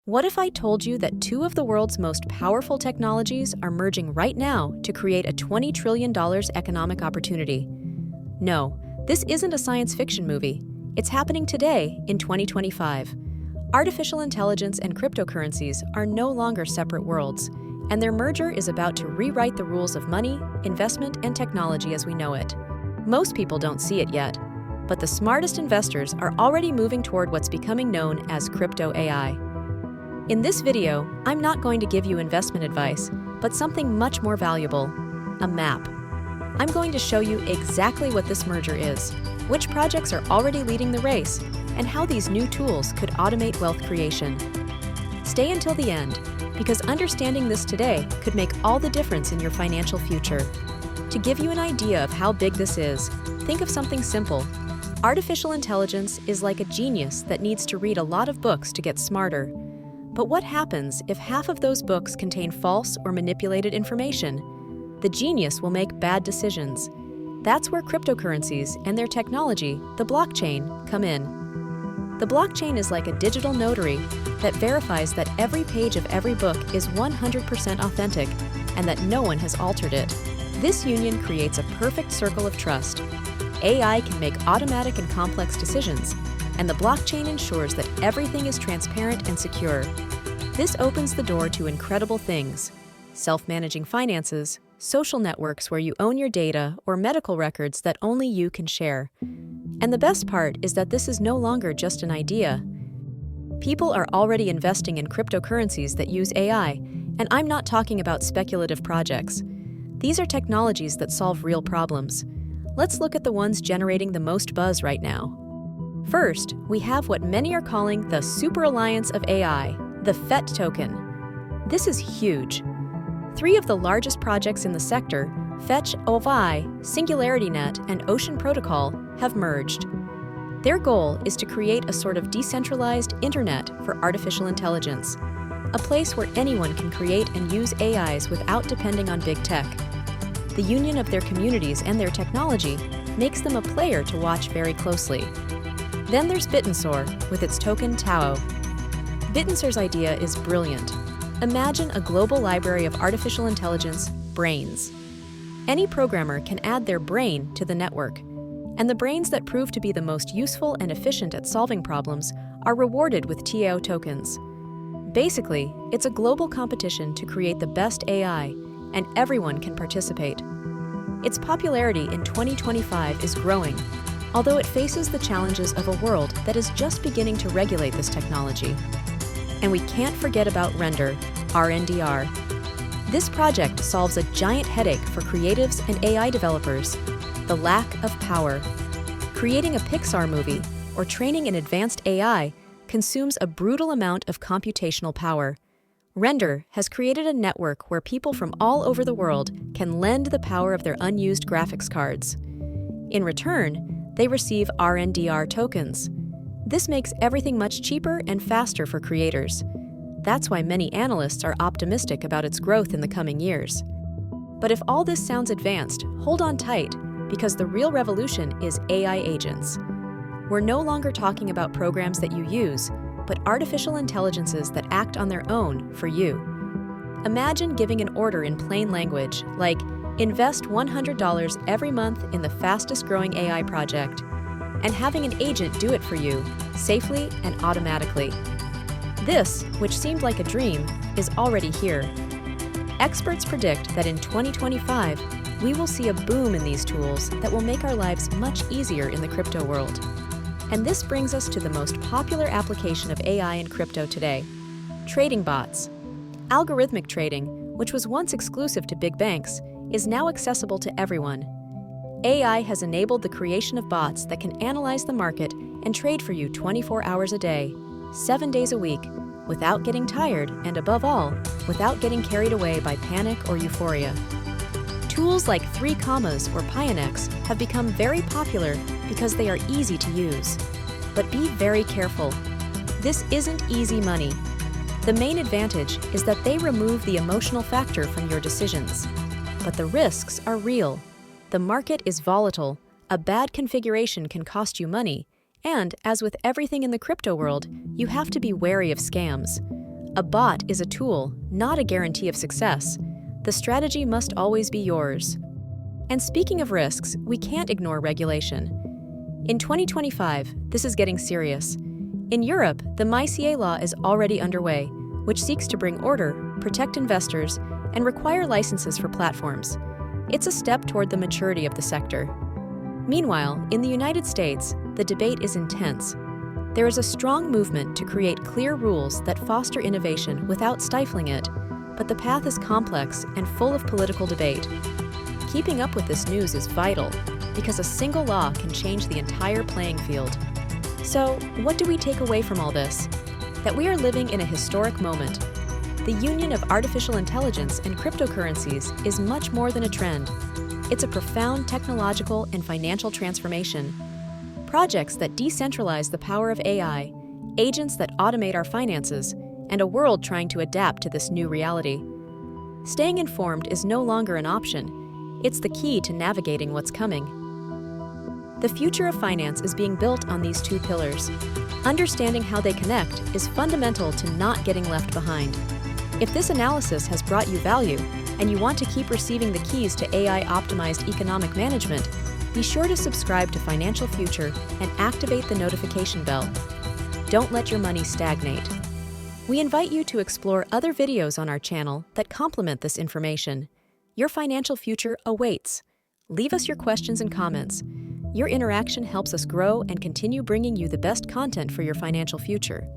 What if I told you that two of the world's most powerful technologies are merging right now to create a $20 trillion economic opportunity? No, this isn't a science fiction movie. It's happening today in 2025. Artificial intelligence and cryptocurrencies are no longer separate worlds, and their merger is about to rewrite the rules of money, investment, and technology as we know it. Most people don't see it yet, but the smartest investors are already moving toward what's becoming known as Crypto.ai. In this video, I'm not going to give you investment advice, but something much more valuable: a map. I'm going to show you exactly what this merger is, which projects are already leading the race, and how these new tools could automate wealth creation. Stay until the end, because understanding this today could make all the difference in your financial future. To give you an idea of how big this is, think of something simple. Artificial intelligence is like a genius that needs to read a lot of books to get smarter. But what happens if half of those books contain false or manipulated information? The genius will make bad decisions. That's where cryptocurrencies and their technology, the blockchain, come in. The blockchain is like a digital notary that verifies that every page of every book is 100% authentic and that no one has altered it. This union creates a perfect circle of trust. AI can make automatic and complex decisions, and the blockchain ensures that everything is transparent and secure. This opens the door to incredible things: self-managing finances, social networks where you own your data, or medical records that only you can share. And the best part is that this is no longer just an idea. People are already investing in cryptocurrencies that use AI, and I'm not talking about speculative projects. These are technologies that solve real problems. Let's look at the ones generating the most buzz right now. First, we have what many are calling the Super Alliance of AI, the FET token. This is huge. Three of the largest projects in the sector, Fetch.ai, SingularityNET, and Ocean Protocol, have merged. Their goal is to create a sort of decentralized internet for artificial intelligence, a place where anyone can create and use AIs without depending on big tech. The union of their communities and their technology makes them a player to watch very closely. Then there's Bittensor, with its token Tao. Bittensor's idea is brilliant. Imagine a global library of artificial intelligence, brains. Any programmer can add their brain to the network, and the brains that prove to be the most useful and efficient at solving problems are rewarded with TAO tokens. Basically, it's a global competition to create the best AI, and everyone can participate. Its popularity in 2025 is growing, although it faces the challenges of a world that is just beginning to regulate this technology. And we can't forget about Render, RNDR. This project solves a giant headache for creatives and AI developers: the lack of power. Creating a Pixar movie or training an advanced AI consumes a brutal amount of computational power. Render has created a network where people from all over the world can lend the power of their unused graphics cards. In return, they receive RNDR tokens. This makes everything much cheaper and faster for creators. That's why many analysts are optimistic about its growth in the coming years. But if all this sounds advanced, hold on tight, because the real revolution is AI agents. We're no longer talking about programs that you use, but artificial intelligences that act on their own for you. Imagine giving an order in plain language, like, invest $100 every month in the fastest growing AI project, and having an agent do it for you, safely and automatically. This, which seemed like a dream, is already here. Experts predict that in 2025, we will see a boom in these tools that will make our lives much easier in the crypto world. And this brings us to the most popular application of AI in crypto today: trading bots. Algorithmic trading, which was once exclusive to big banks, is now accessible to everyone. AI has enabled the creation of bots that can analyze the market and trade for you 24 hours a day, 7 days a week, without getting tired and, above all, without getting carried away by panic or euphoria. Tools like 3 Commas or Pionex have become very popular because they are easy to use. But be very careful. This isn't easy money. The main advantage is that they remove the emotional factor from your decisions. But the risks are real. The market is volatile, a bad configuration can cost you money, and, as with everything in the crypto world, you have to be wary of scams. A bot is a tool, not a guarantee of success. The strategy must always be yours. And speaking of risks, we can't ignore regulation. In 2025, this is getting serious. In Europe, the MiCA law is already underway, which seeks to bring order, protect investors, and require licenses for platforms. It's a step toward the maturity of the sector. Meanwhile, in the United States, the debate is intense. There is a strong movement to create clear rules that foster innovation without stifling it, but the path is complex and full of political debate. Keeping up with this news is vital, because a single law can change the entire playing field. So, what do we take away from all this? That we are living in a historic moment. The union of artificial intelligence and cryptocurrencies is much more than a trend. It's a profound technological and financial transformation. Projects that decentralize the power of AI, agents that automate our finances, and a world trying to adapt to this new reality. Staying informed is no longer an option. It's the key to navigating what's coming. The future of finance is being built on these two pillars. Understanding how they connect is fundamental to not getting left behind. If this analysis has brought you value, and you want to keep receiving the keys to AI-optimized economic management, be sure to subscribe to Financial Future and activate the notification bell. Don't let your money stagnate. We invite you to explore other videos on our channel that complement this information. Your financial future awaits. Leave us your questions and comments. Your interaction helps us grow and continue bringing you the best content for your financial future.